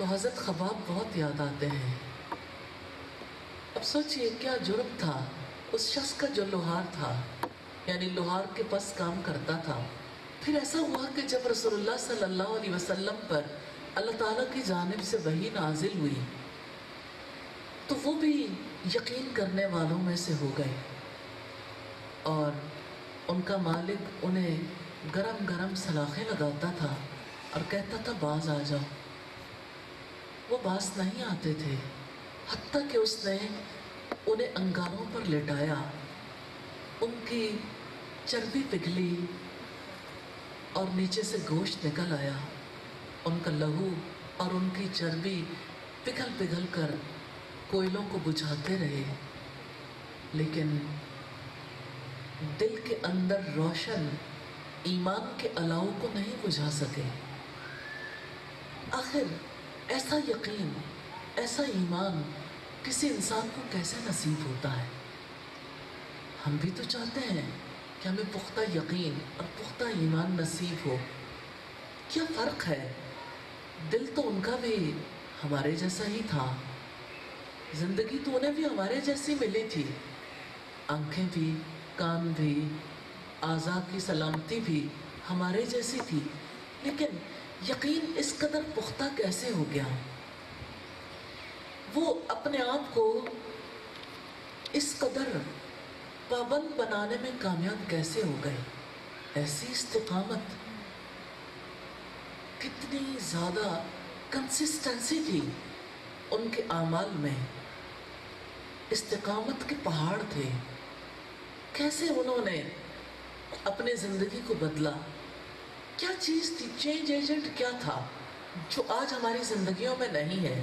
تو حضرت خباب بہت یاد آتے ہیں۔ اب سوچئے کیا جرم تھا اس شخص کا جو لوہار تھا، یعنی لوہار کے پاس کام کرتا تھا۔ پھر ایسا ہوا کہ جب رسول اللہ صلی اللہ علیہ وسلم پر اللہ تعالیٰ کی جانب سے وحی نازل ہوئی تو وہ بھی یقین کرنے والوں میں سے ہو گئے، اور ان کا مالک انہیں گرم گرم سلاخیں لگاتا تھا اور کہتا تھا باز آ جاؤ۔ وہ باز نہیں آتے تھے، حتیٰ کہ اس نے انہیں انگاروں پر لٹایا، ان کی چربی پگھلی اور نیچے سے گوشت نکل آیا، ان کا لہو اور ان کی چربی پگھل پگھل کر کوئلوں کو بجھاتے رہے، لیکن دل کے اندر روشن ایمان کے الاؤ کو نہیں بجھا سکے۔ آخر ایسا یقین، ایسا ایمان کسی انسان کو کیسے نصیب ہوتا ہے؟ ہم بھی تو چاہتے ہیں کہ ہمیں پختہ یقین اور پختہ ایمان نصیب ہو۔ کیا فرق ہے؟ دل تو ان کا بھی ہمارے جیسا ہی تھا، زندگی تو انہیں بھی ہمارے جیسی ملی تھی، آنکھیں بھی، کان بھی، اعضاء کی سلامتی بھی ہمارے جیسی تھی، لیکن یقین اس قدر پختہ کیسے ہو گیا؟ وہ اپنے آپ کو اس قدر پابند بنانے میں کامیاب کیسے ہو گئے؟ ایسی استقامت، کتنی زیادہ کنسسٹنسی تھی ان کے اعمال میں، استقامت کے پہاڑ تھے۔ کیسے انہوں نے اپنے زندگی کو بدلا؟ کیا چیز تھی؟ چینج ایجنٹ کیا تھا جو آج ہماری زندگیوں میں نہیں ہے؟